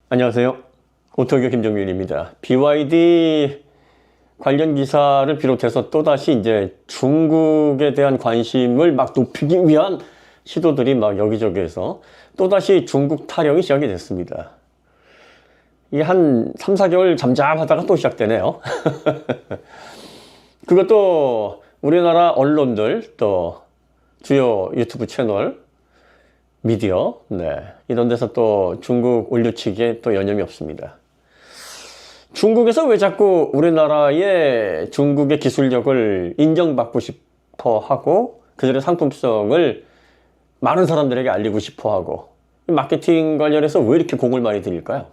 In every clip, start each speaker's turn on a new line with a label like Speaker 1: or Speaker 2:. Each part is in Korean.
Speaker 1: 안녕하세요. 오토교 김정윤입니다. BYD 관련 기사를 비롯해서 또다시 이제 중국에 대한 관심을 막 높이기 위한 시도들이 막 여기저기에서 또다시 중국 타령이 시작이 됐습니다. 이게 한 3, 4개월 잠잠하다가 또 시작되네요. 그것도 우리나라 언론들, 또 주요 유튜브 채널, 미디어, 이런 데서 또 중국 올려치기에 또 여념이 없습니다. 중국에서 왜 자꾸 우리나라의 중국의 기술력을 인정받고 싶어 하고 그들의 상품성을 많은 사람들에게 알리고 싶어 하고 마케팅 관련해서 왜 이렇게 공을 많이 들일까요?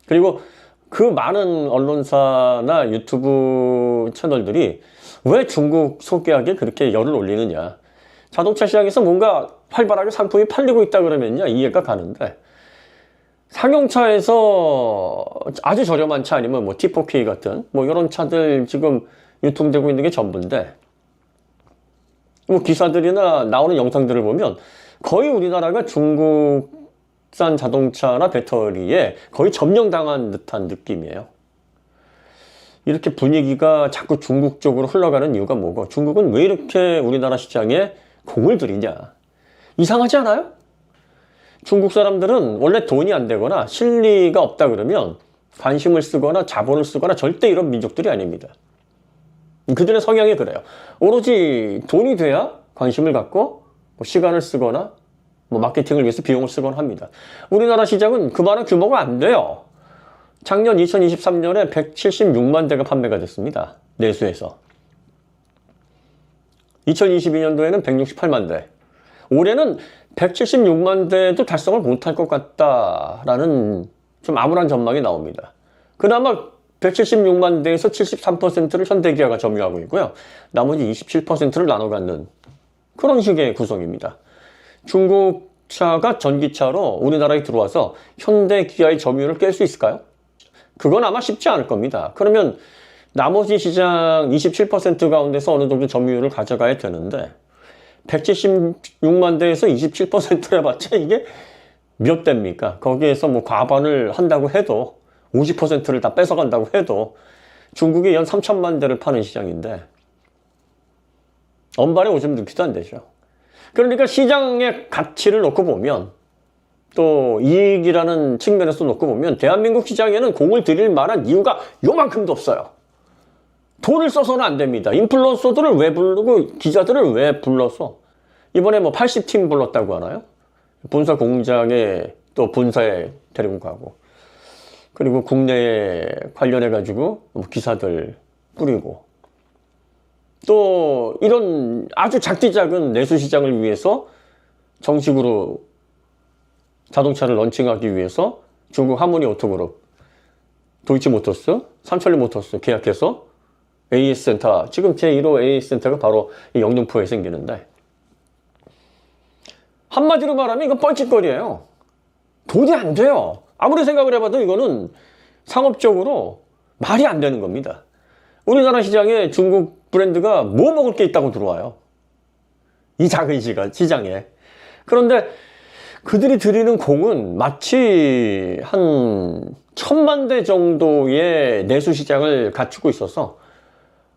Speaker 1: 그리고 그 많은 언론사나 유튜브 채널들이 왜 중국 소개하기에 그렇게 열을 올리느냐. 자동차 시장에서 뭔가 활발하게 상품이 팔리고 있다 그러면요, 이해가 가는데, 상용차에서 아주 저렴한 차 아니면 뭐 T4K 같은 뭐 이런 차들 지금 유통되고 있는 게 전부인데, 뭐 기사들이나 나오는 영상들을 보면 거의 우리나라가 중국산 자동차나 배터리에 거의 점령당한 듯한 느낌이에요. 이렇게 분위기가 자꾸 중국 쪽으로 흘러가는 이유가 뭐고, 중국은 왜 이렇게 우리나라 시장에 공을 들이냐. 이상하지 않아요? 중국 사람들은 원래 돈이 안 되거나 실리가 없다 그러면 관심을 쓰거나 자본을 쓰거나 절대 이런 민족들이 아닙니다. 그들의 성향이 그래요. 오로지 돈이 돼야 관심을 갖고 뭐 시간을 쓰거나 뭐 마케팅을 위해서 비용을 쓰거나 합니다. 우리나라 시장은 그만한 규모가 안 돼요. 작년 2023년에 176만 대가 판매가 됐습니다. 내수에서. 2022년도에는 168만 대. 올해는 176만 대도 달성을 못할 것 같다라는 좀 암울한 전망이 나옵니다. 그나마 176만 대에서 73%를 현대기아가 점유하고 있고요. 나머지 27%를 나눠 갖는 그런 식의 구성입니다. 중국 차가 전기차로 우리나라에 들어와서 현대기아의 점유율을 깰 수 있을까요? 그건 아마 쉽지 않을 겁니다. 그러면 나머지 시장 27% 가운데서 어느 정도 점유율을 가져가야 되는데 176만 대에서 27%를 해봤자 이게 몇 대입니까? 거기에서 뭐 과반을 한다고 해도 50%를 다 뺏어간다고 해도 중국이 연 3천만 대를 파는 시장인데 엄발에 오줌 넣기도 안 되죠. 그러니까 시장의 가치를 놓고 보면 또 이익이라는 측면에서 놓고 보면 대한민국 시장에는 공을 들일 만한 이유가 요만큼도 없어요. 돈을 써서는 안 됩니다. 인플루언서들을 왜 부르고 기자들을 왜 불러서 이번에 뭐 80팀 불렀다고 하나요? 본사 공장에 또 본사에 데리고 가고 그리고 국내에 관련해 가지고 기사들 뿌리고 또 이런 아주 작디 작은 내수 시장을 위해서 정식으로 자동차를 런칭하기 위해서 중국 하모니 오토그룹, 도이치모터스, 삼천리모터스 계약해서 AS센터, 지금 제1호 AS센터가 바로 이 영등포에 생기는데 한마디로 말하면 이거 뻘짓거리예요. 돈이 안 돼요. 아무리 생각을 해봐도 이거는 상업적으로 말이 안 되는 겁니다. 우리나라 시장에 중국 브랜드가 뭐 먹을 게 있다고 들어와요. 이 작은 시장에. 그런데 그들이 들이는 공은 마치 한 1,000만 대 정도의 내수 시장을 갖추고 있어서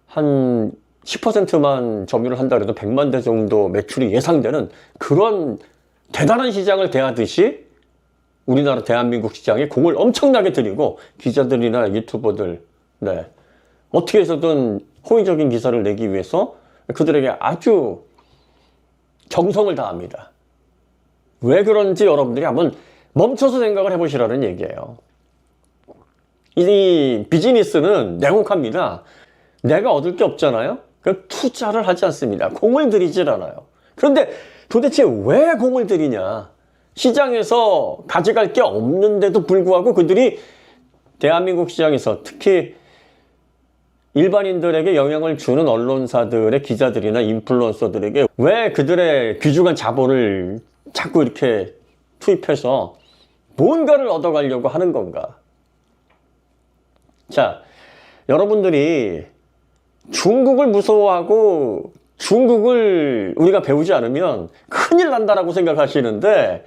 Speaker 1: 한 10%만 점유를 한다 그래도 100만 대 정도 매출이 예상되는 그런 대단한 시장을 대하듯이 우리나라 대한민국 시장에 공을 엄청나게 들이고 기자들이나 유튜버들 어떻게 해서든 호의적인 기사를 내기 위해서 그들에게 아주 정성을 다합니다. 왜 그런지 여러분들이 한번 멈춰서 생각을 해보시라는 얘기예요. 이 비즈니스는 냉혹합니다. 내가 얻을 게 없잖아요. 그럼 투자를 하지 않습니다. 공을 들이질 않아요. 그런데 도대체 왜 공을 들이냐? 시장에서 가져갈 게 없는데도 불구하고 그들이 대한민국 시장에서 특히 일반인들에게 영향을 주는 언론사들의 기자들이나 인플루언서들에게 왜 그들의 귀중한 자본을 자꾸 이렇게 투입해서 뭔가를 얻어가려고 하는 건가? 자, 여러분들이 중국을 무서워하고 중국을 우리가 배우지 않으면 큰일 난다라고 생각하시는데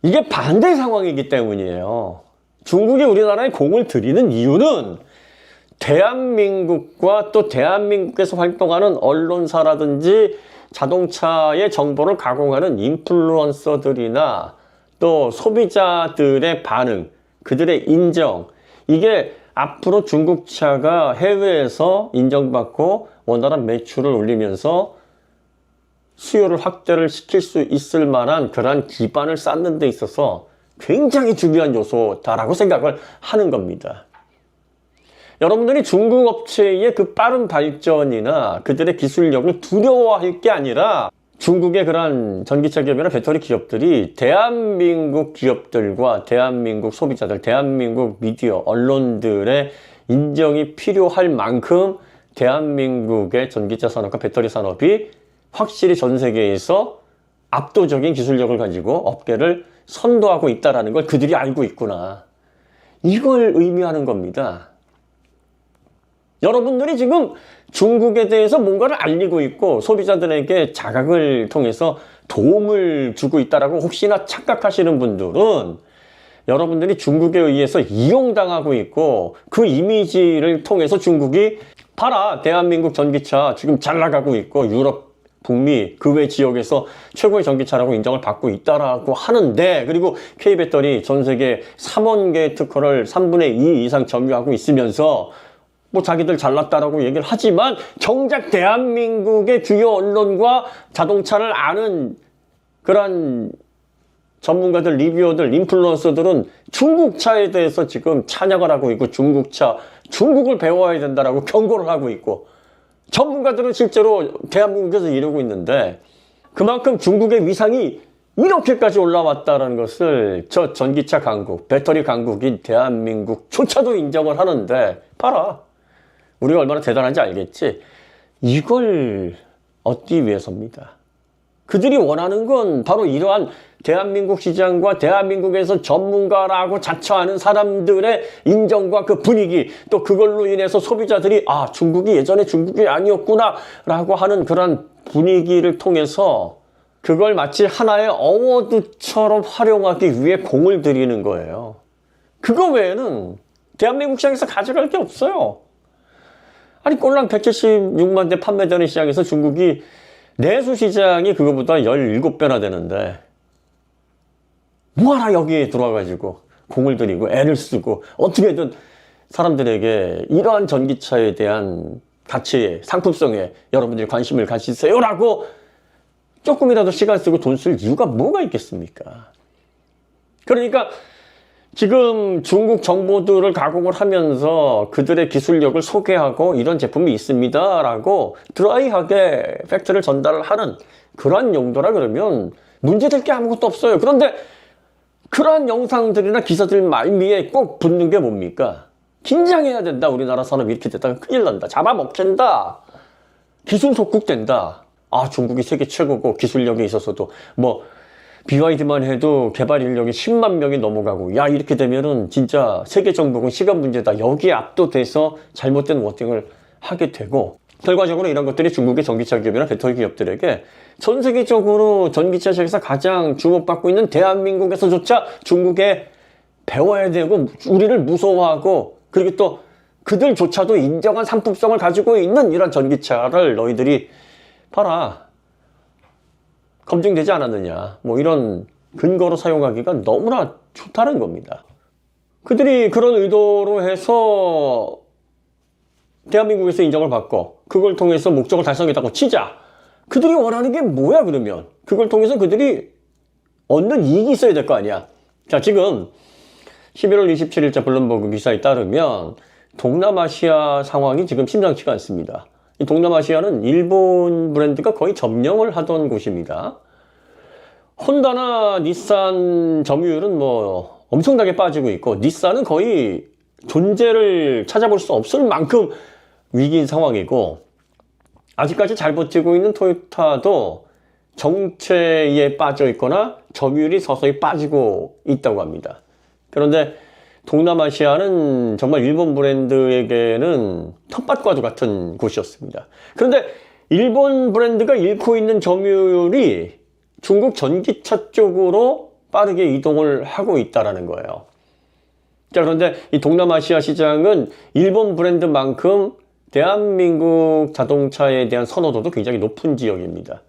Speaker 1: 이게 반대 상황이기 때문이에요. 중국이 우리나라에 공을 들이는 이유는 대한민국과 또 대한민국에서 활동하는 언론사라든지 자동차의 정보를 가공하는 인플루언서들이나 또 소비자들의 반응, 그들의 인정, 이게 앞으로 중국차가 해외에서 인정받고 원활한 매출을 올리면서 수요를 확대를 시킬 수 있을 만한 그러한 기반을 쌓는 데 있어서 굉장히 중요한 요소다라고 생각을 하는 겁니다. 여러분들이 중국 업체의 그 빠른 발전이나 그들의 기술력을 두려워할 게 아니라 중국의 그러한 전기차 기업이나 배터리 기업들이 대한민국 기업들과 대한민국 소비자들, 대한민국 미디어, 언론들의 인정이 필요할 만큼 대한민국의 전기차 산업과 배터리 산업이 확실히 전 세계에서 압도적인 기술력을 가지고 업계를 선도하고 있다는 걸 그들이 알고 있구나. 이걸 의미하는 겁니다. 여러분들이 지금 중국에 대해서 뭔가를 알리고 있고 소비자들에게 자각을 통해서 도움을 주고 있다라고 혹시나 착각하시는 분들은 여러분들이 중국에 의해서 이용당하고 있고 그 이미지를 통해서 중국이 봐라, 대한민국 전기차 지금 잘 나가고 있고 유럽, 북미 그 외 지역에서 최고의 전기차라고 인정을 받고 있다라고 하는데, 그리고 K배터리 전 세계 3원 개 특허를 3분의 2 이상 점유하고 있으면서 뭐 자기들 잘났다라고 얘기를 하지만 정작 대한민국의 주요 언론과 자동차를 아는 그런 전문가들, 리뷰어들, 인플루언서들은 중국차에 대해서 지금 찬양을 하고 있고 중국차, 중국을 배워야 된다라고 경고를 하고 있고, 전문가들은 실제로 대한민국에서 이러고 있는데 그만큼 중국의 위상이 이렇게까지 올라왔다는 것을 저 전기차 강국, 배터리 강국인 대한민국조차도 인정을 하는데, 봐라, 우리가 얼마나 대단한지 알겠지? 이걸 얻기 위해서입니다. 그들이 원하는 건 바로 이러한 대한민국 시장과 대한민국에서 전문가라고 자처하는 사람들의 인정과 그 분위기, 또 그걸로 인해서 소비자들이 아, 중국이 예전에 중국이 아니었구나 라고 하는 그런 분위기를 통해서 그걸 마치 하나의 어워드처럼 활용하기 위해 공을 들이는 거예요. 그거 외에는 대한민국 시장에서 가져갈 게 없어요. 아니, 꼴랑 176만 대 판매되는 시장에서 중국이 내수 시장이 그거보다 17배나 되는데 뭐하나 여기에 들어와가지고 공을 들이고 애를 쓰고 어떻게든 사람들에게 이러한 전기차에 대한 가치에, 상품성에 여러분들이 관심을 가지세요라고 조금이라도 시간 쓰고 돈 쓸 이유가 뭐가 있겠습니까? 그러니까 지금 중국 정보들을 가공을 하면서 그들의 기술력을 소개하고 이런 제품이 있습니다 라고 드라이하게 팩트를 전달을 하는 그러한 용도라 그러면 문제될 게 아무것도 없어요. 그런데 그러한 영상들이나 기사들 말미에 꼭 붙는 게 뭡니까? 긴장해야 된다. 우리나라 산업이 이렇게 됐다가 큰일 난다. 잡아먹힌다. 기술 속국된다. 아, 중국이 세계 최고고 기술력에 있어서도 뭐 BYD만 해도 개발 인력이 10만 명이 넘어가고, 야, 이렇게 되면은 진짜 세계 정복은 시간 문제다. 여기에 압도돼서 잘못된 워딩을 하게 되고, 결과적으로 이런 것들이 중국의 전기차 기업이나 배터리 기업들에게 전 세계적으로 전기차 시장에서 가장 주목받고 있는 대한민국에서조차 중국에 배워야 되고 우리를 무서워하고, 그리고 또 그들조차도 인정한 상품성을 가지고 있는 이런 전기차를 너희들이 봐라, 검증되지 않았느냐, 뭐 이런 근거로 사용하기가 너무나 좋다는 겁니다. 그들이 그런 의도로 해서 대한민국에서 인정을 받고 그걸 통해서 목적을 달성했다고 치자. 그들이 원하는 게 뭐야 그러면? 그걸 통해서 그들이 얻는 이익이 있어야 될 거 아니야. 자, 지금 11월 27일자 블룸버그 기사에 따르면 동남아시아 상황이 지금 심상치가 않습니다. 이 동남아시아는 일본 브랜드가 거의 점령을 하던 곳입니다. 혼다나 닛산 점유율은 뭐 엄청나게 빠지고 있고, 닛산은 거의 존재를 찾아볼 수 없을 만큼 위기인 상황이고, 아직까지 잘 버티고 있는 토요타도 정체에 빠져 있거나 점유율이 서서히 빠지고 있다고 합니다. 그런데 동남아시아는 정말 일본 브랜드에게는 텃밭과도 같은 곳이었습니다. 그런데 일본 브랜드가 잃고 있는 점유율이 중국 전기차 쪽으로 빠르게 이동을 하고 있다라는 거예요. 자, 그런데 이 동남아시아 시장은 일본 브랜드만큼 대한민국 자동차에 대한 선호도도 굉장히 높은 지역입니다.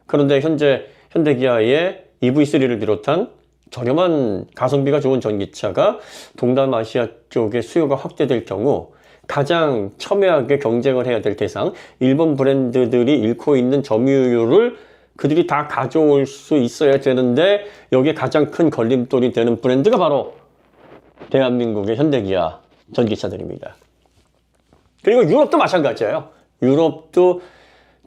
Speaker 1: 그런데 현재 현대기아의 EV3를 비롯한 저렴한 가성비가 좋은 전기차가 동남아시아 쪽에 수요가 확대될 경우 가장 첨예하게 경쟁을 해야 될 대상, 일본 브랜드들이 잃고 있는 점유율을 그들이 다 가져올 수 있어야 되는데 여기에 가장 큰 걸림돌이 되는 브랜드가 바로 대한민국의 현대기아 전기차들입니다. 그리고 유럽도 마찬가지예요. 유럽도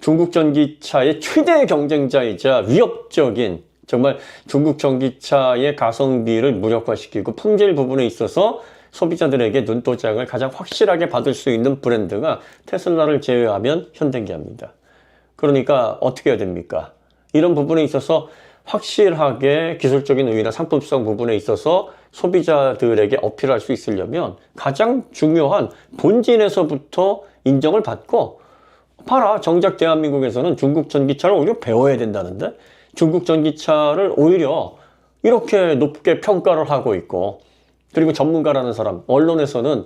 Speaker 1: 중국 전기차의 최대 경쟁자이자 위협적인, 정말 중국 전기차의 가성비를 무력화시키고 품질 부분에 있어서 소비자들에게 눈도장을 가장 확실하게 받을 수 있는 브랜드가 테슬라를 제외하면 현대기아입니다. 그러니까 어떻게 해야 됩니까? 이런 부분에 있어서 확실하게 기술적인 우위나 상품성 부분에 있어서 소비자들에게 어필할 수 있으려면 가장 중요한 본진에서부터 인정을 받고, 봐라, 정작 대한민국에서는 중국 전기차를 오히려 배워야 된다는데 중국 전기차를 오히려 이렇게 높게 평가를 하고 있고, 그리고 전문가라는 사람, 언론에서는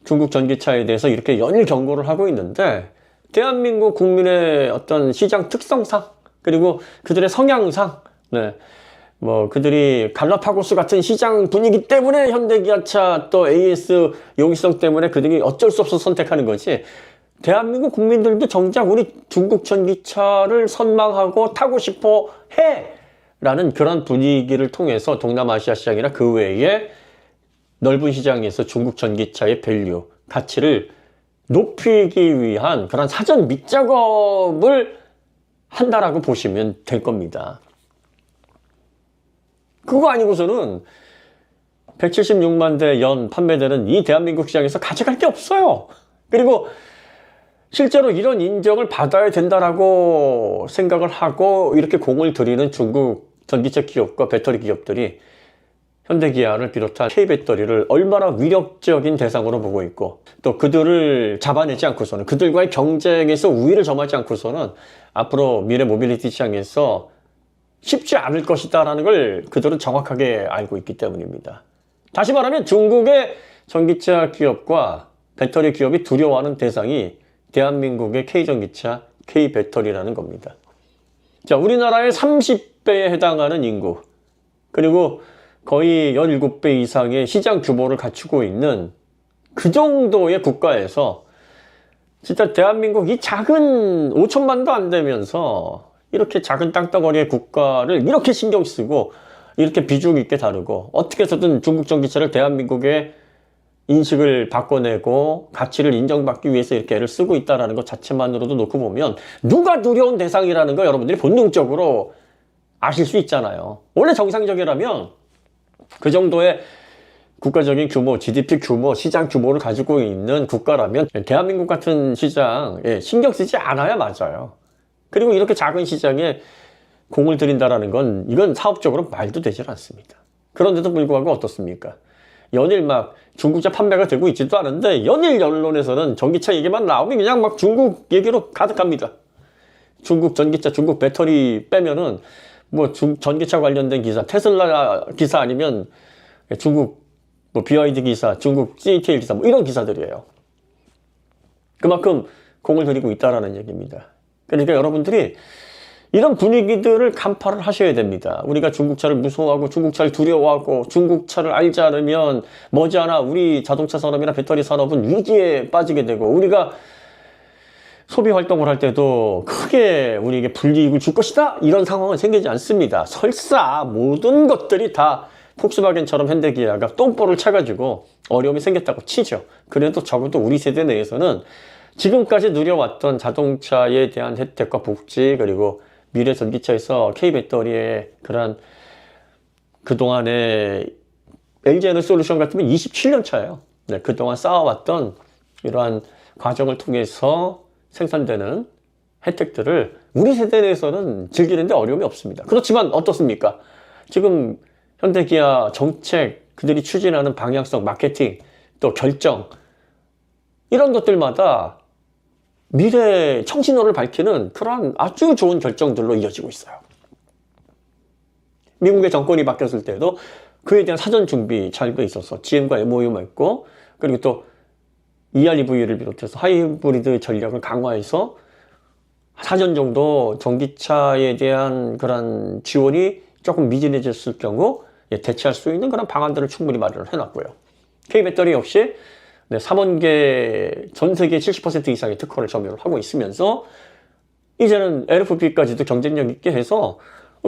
Speaker 1: 중국 전기차에 대해서 이렇게 연일 경고를 하고 있는데 대한민국 국민의 어떤 시장 특성상, 그리고 그들의 성향상, 뭐 그들이 갈라파고스 같은 시장 분위기 때문에 현대기아차 또 AS 용이성 때문에 그들이 어쩔 수 없어 선택하는 거지, 대한민국 국민들도 정작 우리 중국 전기차를 선망하고 타고 싶어 해 라는 그런 분위기를 통해서 동남아시아 시장이나 그 외에 넓은 시장에서 중국 전기차의 밸류, 가치를 높이기 위한 그런 사전 밑작업을 한다라고 보시면 될 겁니다. 그거 아니고서는 176만 대 연 판매되는 이 대한민국 시장에서 가져갈 게 없어요. 그리고 실제로 이런 인정을 받아야 된다라고 생각을 하고 이렇게 공을 들이는 중국 전기차 기업과 배터리 기업들이 현대기아를 비롯한 K배터리를 얼마나 위력적인 대상으로 보고 있고, 또 그들을 잡아내지 않고서는, 그들과의 경쟁에서 우위를 점하지 않고서는 앞으로 미래 모빌리티 시장에서 쉽지 않을 것이다라는 걸 그들은 정확하게 알고 있기 때문입니다. 다시 말하면 중국의 전기차 기업과 배터리 기업이 두려워하는 대상이 대한민국의 K전기차, K배터리라는 겁니다. 자, 우리나라의 30배에 해당하는 인구, 그리고 거의 17배 이상의 시장 규모를 갖추고 있는 그 정도의 국가에서 진짜 대한민국 이 작은 5천만도 안 되면서 이렇게 작은 땅덩어리의 국가를 이렇게 신경 쓰고 이렇게 비중 있게 다루고 어떻게 해서든 중국 전기차를 대한민국의 인식을 바꿔내고 가치를 인정받기 위해서 이렇게 애를 쓰고 있다는 것 자체만으로도 놓고 보면 누가 두려운 대상이라는 거 여러분들이 본능적으로 아실 수 있잖아요. 원래 정상적이라면 그 정도의 국가적인 규모, GDP 규모, 시장 규모를 가지고 있는 국가라면 대한민국 같은 시장에 신경 쓰지 않아야 맞아요. 그리고 이렇게 작은 시장에 공을 들인다는 건 이건 사업적으로 말도 되질 않습니다. 그런데도 불구하고 어떻습니까? 연일 막 중국차 판매가 되고 있지도 않은데 연일 언론에서는 전기차 얘기만 나오면 그냥 막 중국 얘기로 가득합니다. 중국 전기차, 중국 배터리 빼면은 뭐 전기차 관련된 기사, 테슬라 기사 아니면 중국 뭐 BYD 기사, 중국 CATL 기사 뭐 이런 기사들이에요. 그만큼 공을 들이고 있다라는 얘기입니다. 그러니까 여러분들이 이런 분위기들을 간파를 하셔야 됩니다. 우리가 중국차를 무서워하고 중국차를 두려워하고 중국차를 알지 않으면 머지않아 우리 자동차 산업이나 배터리 산업은 위기에 빠지게 되고 우리가 소비 활동을 할 때도 크게 우리에게 불이익을 줄 것이다 이런 상황은 생기지 않습니다. 설사 모든 것들이 다 폭스바겐처럼 현대기아가 똥볼을 차가지고 어려움이 생겼다고 치죠. 그래도 적어도 우리 세대 내에서는 지금까지 누려왔던 자동차에 대한 혜택과 복지, 그리고 미래 전기차에서 K배터리의 그런 그동안의 LG에너솔루션 같으면 27년 차예요. 네, 그동안 쌓아왔던 이러한 과정을 통해서 생산되는 혜택들을 우리 세대 내에서는 즐기는데 어려움이 없습니다. 그렇지만 어떻습니까? 지금 현대기아 정책, 그들이 추진하는 방향성, 마케팅, 또 결정 이런 것들마다 미래 청신호를 밝히는 그러한 아주 좋은 결정들로 이어지고 있어요. 미국의 정권이 바뀌었을 때도 그에 대한 사전 준비 잘 돼 있어서 GM과 MOU 맺고, 그리고 또 EREV를 비롯해서 하이브리드 전략을 강화해서 사전 정도 전기차에 대한 그런 지원이 조금 미진해졌을 경우 대체할 수 있는 그런 방안들을 충분히 마련을 해놨고요. K배터리 역시 3원계 전 세계 70% 이상의 특허를 점유를 하고 있으면서 이제는 LFP까지도 경쟁력 있게 해서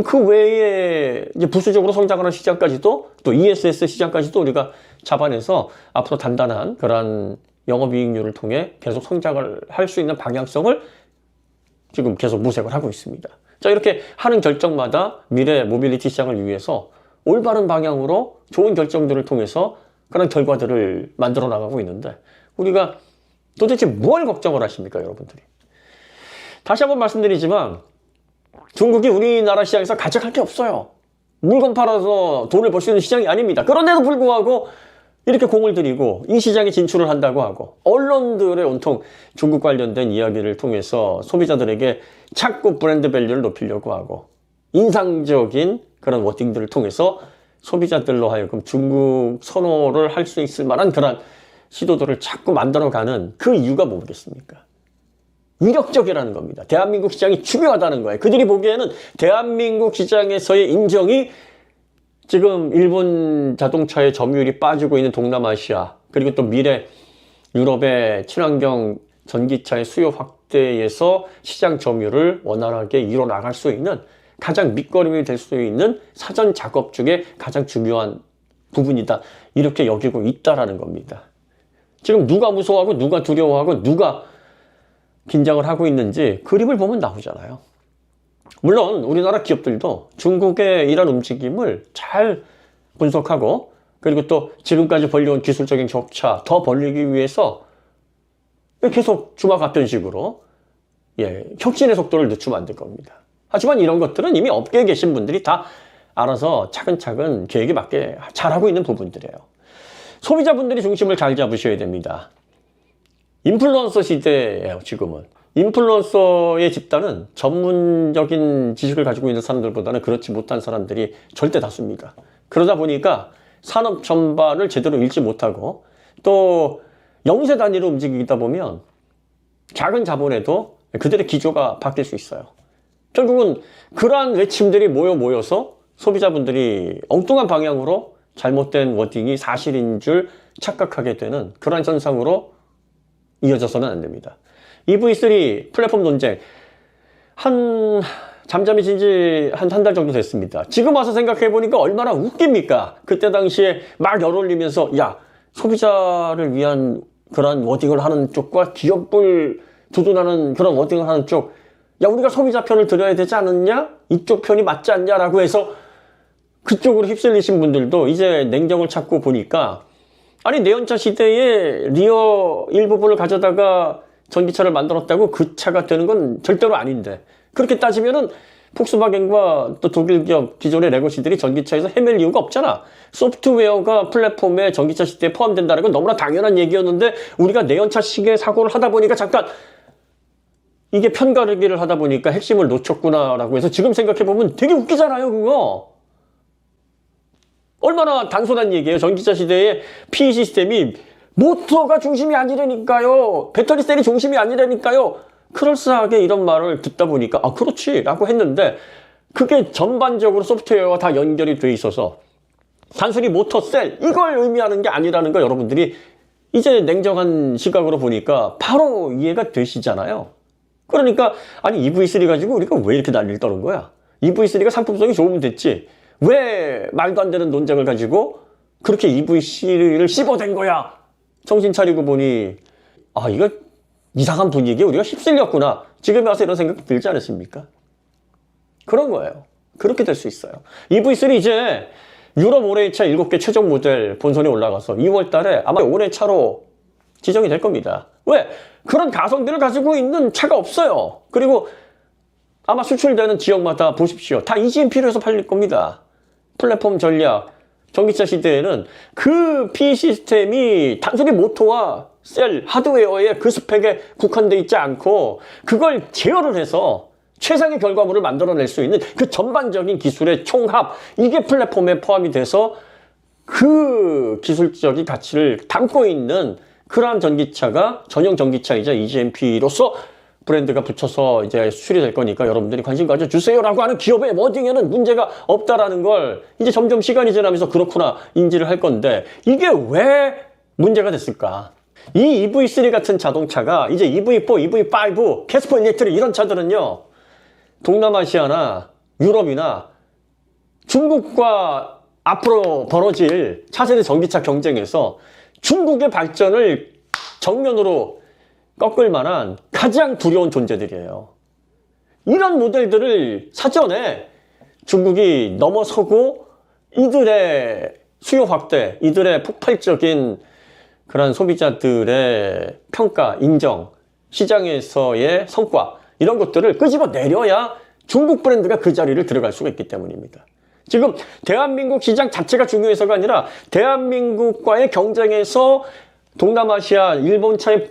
Speaker 1: 그 외에 이제 부수적으로 성장하는 시장까지도, 또 ESS 시장까지도 우리가 잡아내서 앞으로 단단한 그런 영업이익률을 통해 계속 성장을 할 수 있는 방향성을 지금 계속 모색을 하고 있습니다. 자, 이렇게 하는 결정마다 미래 모빌리티 시장을 위해서 올바른 방향으로 좋은 결정들을 통해서 그런 결과들을 만들어 나가고 있는데, 우리가 도대체 뭘 걱정을 하십니까, 여러분들이? 다시 한번 말씀드리지만 중국이 우리나라 시장에서 가져갈 게 없어요. 물건 팔아서 돈을 벌 수 있는 시장이 아닙니다. 그런데도 불구하고 이렇게 공을 들이고 이 시장에 진출을 한다고 하고, 언론들의 온통 중국 관련된 이야기를 통해서 소비자들에게 자꾸 브랜드 밸류를 높이려고 하고, 인상적인 그런 워딩들을 통해서 소비자들로 하여금 중국 선호를 할 수 있을 만한 그런 시도들을 자꾸 만들어가는 그 이유가 뭐겠습니까? 위력적이라는 겁니다. 대한민국 시장이 중요하다는 거예요. 그들이 보기에는 대한민국 시장에서의 인정이 지금 일본 자동차의 점유율이 빠지고 있는 동남아시아, 그리고 또 미래 유럽의 친환경 전기차의 수요 확대에서 시장 점유율을 원활하게 이뤄나갈 수 있는 가장 밑거름이 될 수 있는 사전 작업 중에 가장 중요한 부분이다, 이렇게 여기고 있다라는 겁니다. 지금 누가 무서워하고 누가 두려워하고 누가 긴장을 하고 있는지 그림을 보면 나오잖아요. 물론 우리나라 기업들도 중국의 이런 움직임을 잘 분석하고, 그리고 또 지금까지 벌려온 기술적인 격차 더 벌리기 위해서 계속 주마가편식으로 혁신의 속도를 늦추면 안 될 겁니다. 하지만 이런 것들은 이미 업계에 계신 분들이 다 알아서 차근차근 계획에 맞게 잘하고 있는 부분들이에요. 소비자분들이 중심을 잘 잡으셔야 됩니다. 인플루언서 시대예요, 지금은. 인플루언서의 집단은 전문적인 지식을 가지고 있는 사람들보다는 그렇지 못한 사람들이 절대 다수입니다. 그러다 보니까 산업 전반을 제대로 읽지 못하고, 또 영세 단위로 움직이다 보면 작은 자본에도 그들의 기조가 바뀔 수 있어요. 결국은 그러한 외침들이 모여서 소비자분들이 엉뚱한 방향으로 잘못된 워딩이 사실인 줄 착각하게 되는 그러한 현상으로 이어져서는 안 됩니다. EV3 플랫폼 논쟁 잠잠해진 지 한 달 정도 됐습니다. 지금 와서 생각해보니까 얼마나 웃깁니까? 그때 당시에 막 열올리면서 소비자를 위한 그런 워딩을 하는 쪽과 기업을 두둔하는 그런 워딩을 하는 쪽, 우리가 소비자 편을 들어야 되지 않느냐? 이쪽 편이 맞지 않냐라고 해서 그쪽으로 휩쓸리신 분들도 이제 냉정을 찾고 보니까, 아니 내연차 시대에 리어 일부분을 가져다가 전기차를 만들었다고 그 차가 되는 건 절대로 아닌데, 그렇게 따지면은 폭스바겐과 또 독일 기업 기존의 레거시들이 전기차에서 헤맬 이유가 없잖아. 소프트웨어가 플랫폼에 전기차 시대에 포함된다는 건 너무나 당연한 얘기였는데, 우리가 내연차 시계 사고를 하다 보니까 잠깐 이게 편가르기를 하다 보니까 핵심을 놓쳤구나라고 해서 지금 생각해보면 되게 웃기잖아요, 그거. 얼마나 단순한 얘기예요. 전기차 시대에 PE 시스템이 모터가 중심이 아니라니까요. 배터리 셀이 중심이 아니라니까요. 그럴싸하게 이런 말을 듣다 보니까 그렇지 라고 했는데, 그게 전반적으로 소프트웨어와 다 연결이 돼 있어서 단순히 모터 셀 이걸 의미하는 게 아니라는 거 여러분들이 이제 냉정한 시각으로 보니까 바로 이해가 되시잖아요. 그러니까 아니 EV3 가지고 우리가 왜 이렇게 난리를 떠는 거야? EV3가 상품성이 좋으면 됐지, 왜 말도 안 되는 논쟁을 가지고 그렇게 EV3를 씹어댄 거야? 정신 차리고 보니 이거 이상한 분위기에 우리가 휩쓸렸구나. 지금에 와서 이런 생각 들지 않으십니까? 그런 거예요. 그렇게 될 수 있어요. EV3 이제 유럽 올해차 7개 최종 모델 본선에 올라가서 2월 달에 아마 올해차로 지정이 될 겁니다. 왜? 그런 가성비를 가지고 있는 차가 없어요. 그리고 아마 수출되는 지역마다 보십시오. 다 EGMP로 해서 팔릴 겁니다. 플랫폼 전략, 전기차 시대에는 그 PE 시스템이 단순히 모터와 셀, 하드웨어의 그 스펙에 국한되어 있지 않고 그걸 제어를 해서 최상의 결과물을 만들어낼 수 있는 그 전반적인 기술의 총합, 이게 플랫폼에 포함이 돼서 그 기술적인 가치를 담고 있는 그러한 전기차가 전용 전기차이자 EGMP로서 브랜드가 붙여서 이제 수출이 될 거니까 여러분들이 관심 가져주세요라고 하는 기업의 워딩에는 문제가 없다라는 걸 이제 점점 시간이 지나면서 그렇구나 인지를 할 건데, 이게 왜 문제가 됐을까? 이 EV3 같은 자동차가 이제 EV4, EV5, 캐스퍼 일렉트릭 이런 차들은요, 동남아시아나 유럽이나 중국과 앞으로 벌어질 차세대 전기차 경쟁에서 중국의 발전을 정면으로 꺾을 만한 가장 두려운 존재들이에요. 이런 모델들을 사전에 중국이 넘어서고 이들의 수요 확대, 이들의 폭발적인 그런 소비자들의 평가, 인정, 시장에서의 성과, 이런 것들을 끄집어 내려야 중국 브랜드가 그 자리를 들어갈 수가 있기 때문입니다. 지금 대한민국 시장 자체가 중요해서가 아니라 대한민국과의 경쟁에서 동남아시아, 일본 차의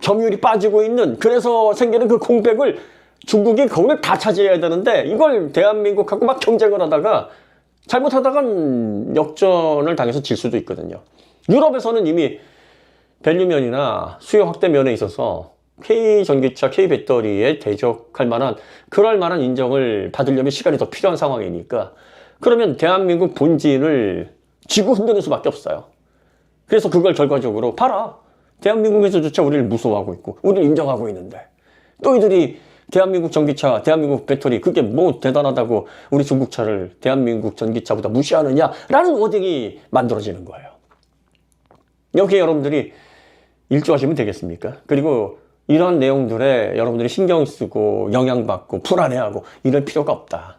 Speaker 1: 점유율이 빠지고 있는, 그래서 생기는 그 공백을 중국이 거기를 다 차지해야 되는데, 이걸 대한민국하고 막 경쟁을 하다가 잘못하다간 역전을 당해서 질 수도 있거든요. 유럽에서는 이미 밸류면이나 수요 확대 면에 있어서 K 전기차, K 배터리에 대적할 만한, 그럴 만한 인정을 받으려면 시간이 더 필요한 상황이니까, 그러면 대한민국 본진을 쥐고 흔드는 수밖에 없어요. 그래서 그걸 결과적으로 봐라, 대한민국에서조차 우리를 무서워하고 있고 우리를 인정하고 있는데 너희들이 대한민국 전기차, 대한민국 배터리, 그게 뭐 대단하다고 우리 중국차를 대한민국 전기차보다 무시하느냐라는 워딩이 만들어지는 거예요. 여기에 여러분들이 일조하시면 되겠습니까? 그리고 이런 내용들에 여러분들이 신경 쓰고 영향받고 불안해하고 이럴 필요가 없다.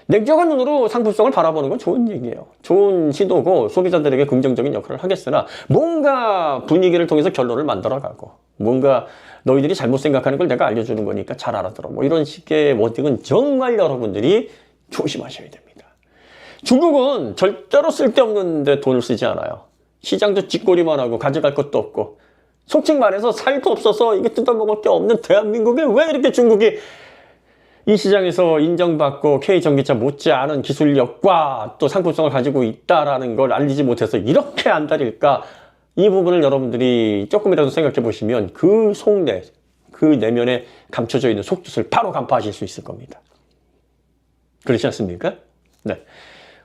Speaker 1: 냉정한 눈으로 상품성을 바라보는 건 좋은 얘기예요. 좋은 시도고 소비자들에게 긍정적인 역할을 하겠으나, 뭔가 분위기를 통해서 결론을 만들어가고, 뭔가 너희들이 잘못 생각하는 걸 내가 알려주는 거니까 잘 알아들어, 뭐 이런 식의 워딩은 정말 여러분들이 조심하셔야 됩니다. 중국은 절대로 쓸데없는 데 돈을 쓰지 않아요. 시장도 쥐꼬리만 하고 가져갈 것도 없고, 솔직히 말해서 살도 없어서 이게 뜯어먹을 게 없는 대한민국에 왜 이렇게 중국이 이 시장에서 인정받고 K 전기차 못지않은 기술력과 또 상품성을 가지고 있다라는 걸 알리지 못해서 이렇게 안달일까? 이 부분을 여러분들이 조금이라도 생각해 보시면 그 속내, 그 내면에 감춰져 있는 속뜻을 바로 간파하실 수 있을 겁니다. 그렇지 않습니까? 네.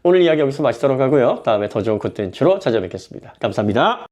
Speaker 1: 오늘 이야기 여기서 마치도록 하고요. 다음에 더 좋은 콘텐츠로 찾아뵙겠습니다. 감사합니다.